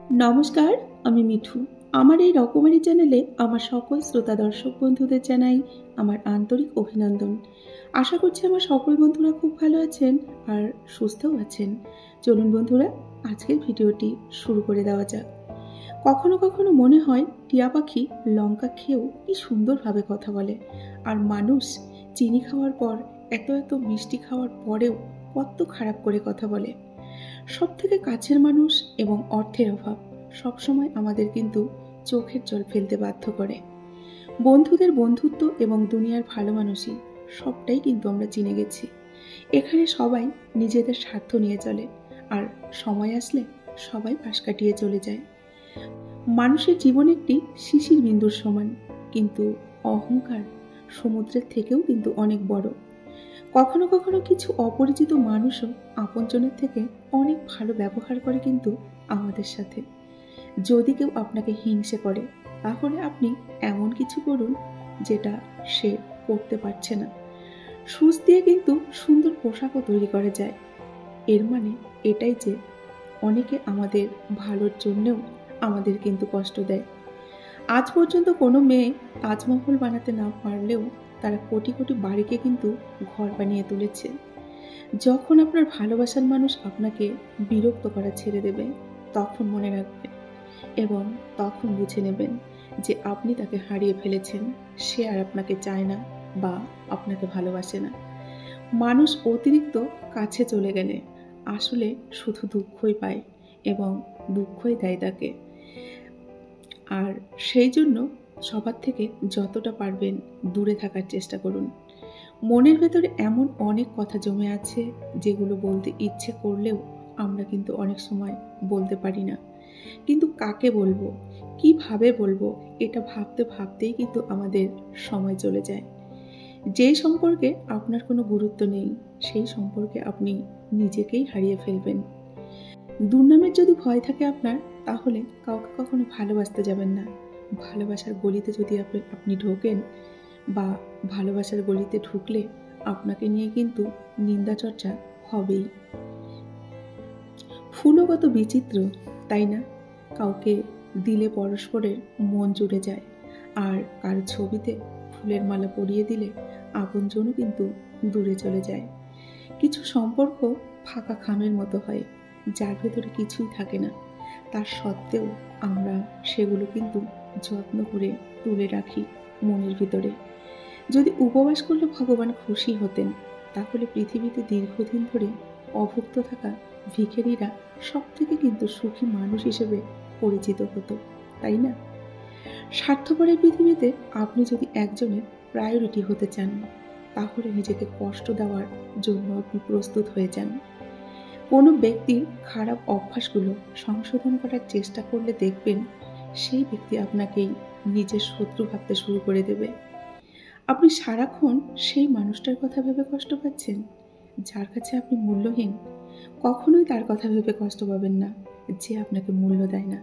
নমস্কার, আমি মিঠু। আমার এই রকমারি চ্যানেলে আমার সকল শ্রোতা দর্শক বন্ধুদের জানাই আমার আন্তরিক অভিনন্দন। আশা করছি আমার সকল বন্ধুরা খুব ভালো আছেন আর সুস্থও আছেন। চলুন বন্ধুরা, আজকের ভিডিওটি শুরু করে দেওয়া যাক। কখনো কখনো মনে হয় টিয়া পাখি লঙ্কা খেয়েও কি সুন্দরভাবে কথা বলে, আর মানুষ চিনি খাওয়ার পর এত এত মিষ্টি খাওয়ার পরেও কত খারাপ করে কথা বলে। সব থেকে কাছের মানুষ এবং অর্থের অভাব সবসময় আমাদের কিন্তু চোখের জল ফেলতে বাধ্য করে। বন্ধুদের বন্ধুত্ব এবং দুনিয়ার ভালো মানুষই সবটাই কিন্তু আমরা চিনে গেছি। এখানে সবাই নিজেদের স্বার্থ নিয়ে চলে, আর সময় আসলে সবাই পাশ কাটিয়ে চলে যায়। মানুষের জীবন একটি শিশির বিন্দুর সমান, কিন্তু অহংকার সমুদ্রের থেকেও কিন্তু অনেক বড়। কখনো কখনো কিছু অপরিচিত মানুষও আপনজনের থেকে অনেক ভালো ব্যবহার করে কিন্তু আমাদের সাথে। যদি কেউ আপনাকে হিংসে করে, তাহলে আপনি এমন কিছু করুন যেটা সে করতে পারছে না। সূচ দিয়ে কিন্তু সুন্দর পোশাকও তৈরি করা যায়। এর মানে এটাই যে অনেকে আমাদের ভালোর জন্যেও আমাদের কিন্তু কষ্ট দেয়। আজ পর্যন্ত কোনো মেয়ে তাজমহল বানাতে না পারলেও তারা কোটি কোটি বাড়িকে কিন্তু ঘর বানিয়ে তুলেছে। যখন আপনার ভালোবাসার মানুষ আপনাকে বিরক্ত করা ছেড়ে দেবে, তখন মনে রাখবেন এবং তখন বুঝে নেবেন যে আপনি তাকে হারিয়ে ফেলেছেন। সে আর আপনাকে চায় না বা আপনাকে ভালোবাসে না। মানুষ অতিরিক্ত কাছে চলে গেলে আসলে শুধু দুঃখই পায় এবং দুঃখই দেয় তাকে। আর সেই জন্য সবার থেকে যতটা পারবেন দূরে থাকার চেষ্টা করুন। মনের ভেতরে এমন অনেক কথা জমে আছে যেগুলো বলতে ইচ্ছে করলেও আমরা কিন্তু অনেক সময় বলতে পারি না। কিন্তু কাকে বলবো, কিভাবে বলবো, এটা ভাবতে ভাবতেই কিন্তু আমাদের সময় চলে যায়। যেই সম্পর্কে আপনার কোনো গুরুত্ব নেই, সেই সম্পর্কে আপনি নিজেকেই হারিয়ে ফেলবেন। দুর্নামের যদি ভয় থাকে আপনার, তাহলে কাউকে কখনো ভালোবাসতে যাবেন না। ভালোবাসার গলিতে যদি আপনি ঢোকেন বা ভালোবাসার গলিতে ঢুকলে আপনাকে নিয়ে কিন্তু নিন্দা চর্চা হবেই। ফুলও কত বিচিত্র, তাই না? কাউকে দিলে পরস্পরের মন জুড়ে যায়, আর কারো ছবিতে ফুলের মালা পরিয়ে দিলে আপনজনও কিন্তু দূরে চলে যায়। কিছু সম্পর্ক ফাঁকা খামের মতো হয়, যার ভেতরে কিছুই থাকে না। তার সত্ত্বেও আমরা সেগুলো কিন্তু যত্ন করে তুলে রাখি মনের ভিতরে। যদি উপবাস করলে ভগবান খুশি হতেন, তাহলে পৃথিবীতে দীর্ঘদিন ধরে অভুক্ত থাকা ভিখারিরা সব থেকে কিন্তু সুখী মানুষ হিসেবে পরিচিত হতো, তাই না? স্বার্থপরের পৃথিবীতে আপনি যদি একজনের প্রায়োরিটি হতে চান, তাহলে নিজেকে কষ্ট দেওয়ার জন্য আপনি প্রস্তুত হয়ে যান। কোনো ব্যক্তির খারাপ অভ্যাসগুলো সংশোধন করার চেষ্টা করলে দেখবেন সেই ব্যক্তি আপনাকেই নিজের শত্রু ভাবতে শুরু করে দেবে। আপনি সারাক্ষণ সেই মানুষটার কথা ভেবে কষ্ট পাচ্ছেন, যার কাছে আপনি মূল্যহীন। কখনোই তার কথা ভেবে কষ্ট পাবেন না, যে আপনাকে মূল্য দেয় না।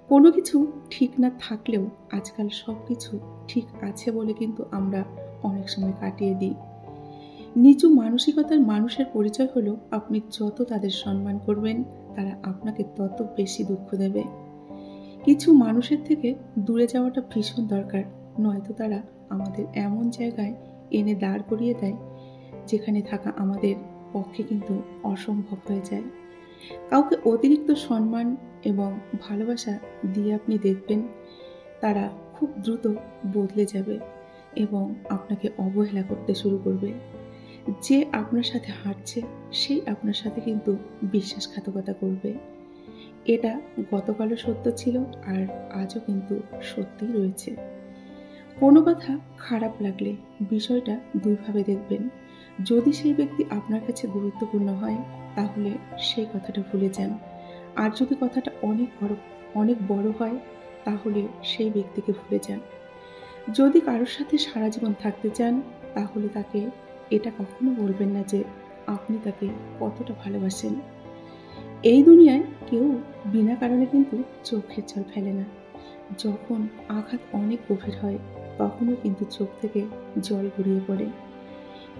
কোনো কিছু ঠিক না থাকলেও আজকাল সব কিছু ঠিক আছে বলে কিন্তু আমরা অনেক সময় কাটিয়ে দিই। নিচু মানসিকতার মানুষের পরিচয় হলো, আপনি যত তাদের সম্মান করবেন, তারা আপনাকে তত বেশি দুঃখ দেবে। কিছু মানুষের থেকে দূরে যাওয়াটা ভীষণ দরকার, নয়তো তারা আমাদের এমন জায়গায় এনে দাঁড় করিয়ে দেয় যেখানে থাকা আমাদের পক্ষে কিন্তু অসম্ভব হয়ে যায়। কাউকে অতিরিক্ত সম্মান এবং ভালোবাসা দিয়ে আপনি দেখবেন তারা খুব দ্রুত বদলে যাবে এবং আপনাকে অবহেলা করতে শুরু করবে। যে আপনার সাথে হাঁটছে সেই আপনার সাথে কিন্তু বিশ্বাসঘাতকতা করবে। এটা গতকালও সত্য ছিল, আর আজও কিন্তু সত্যিই রয়েছে। কোনো কথা খারাপ লাগলে বিষয়টা দুইভাবে দেখবেন। যদি সেই ব্যক্তি আপনার কাছে গুরুত্বপূর্ণ হয়, তাহলে সেই কথাটা ভুলে যান। আর যদি কথাটা অনেক বড় হয়, তাহলে সেই ব্যক্তিকে ভুলে যান। যদি কারোর সাথে সারা জীবন থাকতে চান, তাহলে তাকে এটা কখনো বলবেন না যে আপনি তাকে কতটা ভালোবাসেন। এই দুনিয়ায় কেউ বিনা কারণে কিন্তু চোখের জল ফেলে না। যখন আঘাত অনেক গভীর হয়, তখনও কিন্তু চোখ থেকে জল গড়িয়ে পড়ে।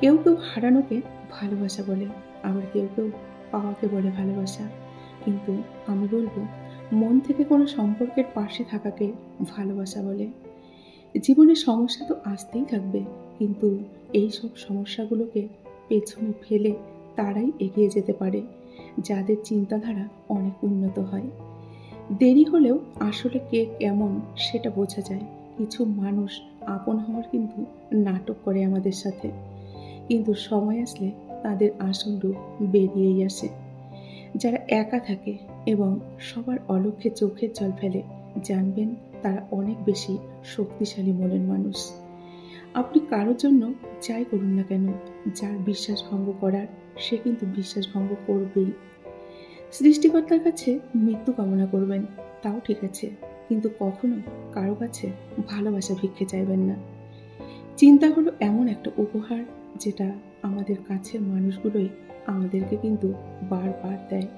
কেউ কেউ হারানোকে ভালোবাসা বলে, আবার কেউ কেউ পাওয়াকে বলে ভালোবাসা। কিন্তু আমি বলবো, মন থেকে কোনো সম্পর্কের পাশে থাকাকে ভালোবাসা বলে। জীবনের সমস্যা তো আসতেই থাকবে, কিন্তু এই সব সমস্যাগুলোকে পেছনে ফেলে তারাই এগিয়ে যেতে পারে যাদের চিন্তাধারা অনেক উন্নত হয়। দেরি হলেও আসলে কে কেমন সেটা বোঝা যায়। কিছু মানুষ আপন হওয়ার কিন্তু নাটক করে আমাদের সাথে, কিন্তু সময় আসলে তাদের আসল রূপ বেরিয়েই আসে। যারা একা থাকে এবং সবার অলক্ষ্যে চোখের জল ফেলে, জানবেন তারা অনেক বেশি শক্তিশালী মনের মানুষ। আপনি কারোর জন্য যাই করুন না কেন, যার বিশ্বাস ভঙ্গ করার সে কিন্তু বিশ্বাস ভঙ্গ করবেই। সৃষ্টিকর্তার কাছে মৃত্যু কামনা করবেন, তাও ঠিক আছে, কিন্তু কখনো কারো কাছে ভালোবাসা ভিক্ষে চাইবেন না। চিন্তা হলো এমন একটা উপহার যেটা আমাদের কাছের মানুষগুলোই আমাদেরকে কিন্তু বারবার দেয়।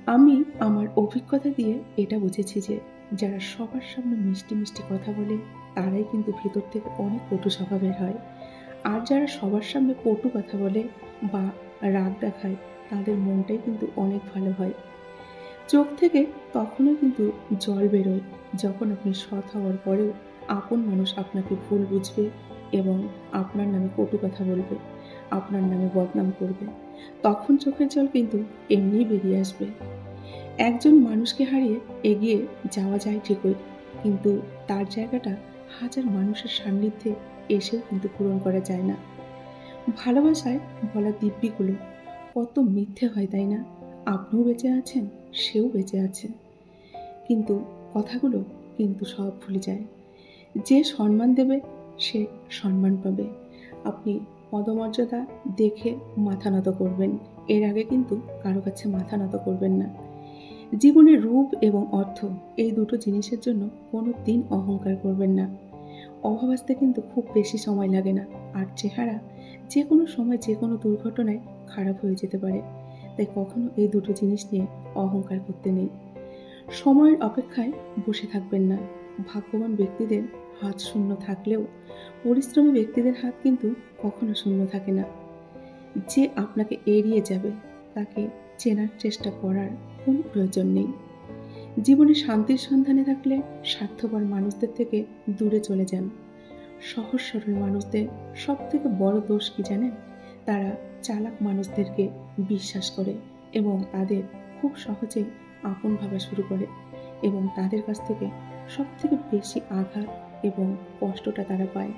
আমি আমার অভিজ্ঞতা দিয়ে এটা বুঝেছি যে যারা সবার সামনে মিষ্টি মিষ্টি কথা বলে তারাই কিন্তু ভেতর থেকে অনেক কটু স্বভাবের হয়। আর যারা সবার সামনে কটু কথা বলে বা রাগ দেখায় তাদের মনটাই কিন্তু অনেক ভালো হয়। চোখ থেকে তখনও কিন্তু জল বেরোয় যখন আপনি সৎ হওয়ার পরেও আপন মানুষ আপনাকে ভুল বুঝবে এবং আপনার নামে কটু কথা বলবে, আপনার নামে বদনাম করবে। তখন চোখের জল কিন্তু এমনিই বেরিয়ে আসবে। একজন মানুষকে হারিয়ে এগিয়ে যাওয়া যায় ঠিকই, কিন্তু তার জায়গাটা হাজার মানুষের সান্নিধ্যে এসেও কিন্তু পূরণ করা যায় না। ভালোবাসায় বলা দিব্যিগুলো কত মিথ্যে হয়, তাই না? আপনিও বেঁচে আছেন, সেও বেঁচে আছে, কিন্তু কথাগুলো কিন্তু সব ভুলে যায়। যে সম্মান দেবে সে সম্মান পাবে। আপনি পদমর্যাদা দেখে মাথা নত করবেন, এর আগে কিন্তু কারো কাছে মাথা নত করবেন না। জীবনের রূপ এবং অর্থ এই দুটো জিনিসের জন্য কোনো দিন অহংকার করবেন না। অভাব আসতে কিন্তু খুব বেশি সময় লাগে না, আর চেহারা যে কোনো সময় যে কোনো দুর্ঘটনায় খারাপ হয়ে যেতে পারে। তাই কখনো এই দুটো জিনিস নিয়ে অহংকার করতে নেই। সময়ের অপেক্ষায় বসে থাকবেন না। ভাগ্যবান ব্যক্তিদের হাত শূন্য থাকলেও পরিশ্রমী ব্যক্তিদের হাত কিন্তু কখনো শূন্য থাকে না। যে আপনাকে এড়িয়ে যাবে তাকে চেনার চেষ্টা করার কোনো প্রয়োজন নেই। জীবনে শান্তির সন্ধানে থাকলে স্বার্থপর মানুষদের থেকে দূরে চলে যান। সহজ সরল মানুষদের সব থেকে বড় দোষ কি জানেন? তারা চালাক মানুষদেরকে বিশ্বাস করে এবং তাদের খুব সহজেই আপন ভাবা শুরু করে, এবং তাদের কাছ থেকে সব থেকে বেশি আঘাত এবং কষ্টটা তারা পায়।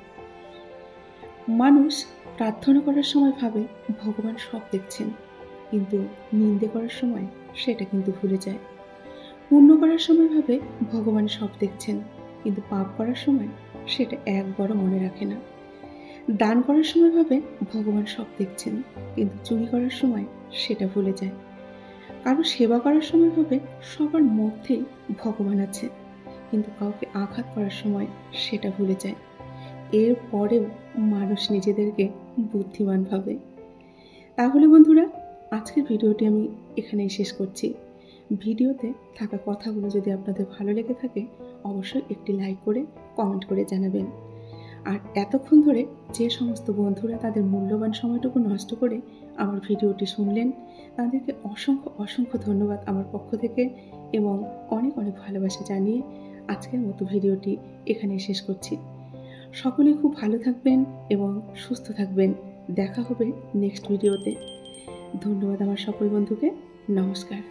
মানুষ প্রার্থনা করার সময় ভাবে ভগবান সব দেখছেন, কিন্তু নিন্দে করার সময় সেটা কিন্তু ভুলে যায়। পুণ্য করার সময় ভাবে ভগবান সব দেখছেন, কিন্তু পাপ করার সময় সেটা একবারও মনে রাখে না। দান করার সময় ভাবে ভগবান সব দেখছেন, কিন্তু চুরি করার সময় সেটা ভুলে যায়। কারো সেবা করার সময় ভাবে সবার মধ্যেই ভগবান আছে, কিন্তু কাউকে আঘাত করার সময় সেটা ভুলে যায়। এর পরেও মানুষ নিজেদেরকে বুদ্ধিমান ভাবে। তাহলে বন্ধুরা, আজকের ভিডিওটি আমি এখানেই শেষ করছি। ভিডিওতে থাকা কথাগুলো যদি আপনাদের ভালো লেগে থাকে অবশ্যই একটি লাইক করে কমেন্ট করে জানাবেন। আর এতক্ষণ ধরে যে সমস্ত বন্ধুরা তাদের মূল্যবান সময়টুকু নষ্ট করে আমার ভিডিওটি শুনলেন তাদেরকে অসংখ্য অসংখ্য ধন্যবাদ আমার পক্ষ থেকে, এবং অনেক অনেক ভালোবাসা জানিয়ে আজকের মতো ভিডিওটি এখানে শেষ করছি। সকলেই খুব ভালো থাকবেন এবং সুস্থ থাকবেন। দেখা হবে নেক্সট ভিডিওতে। ধন্যবাদ আমার সকল বন্ধুকে। নমস্কার।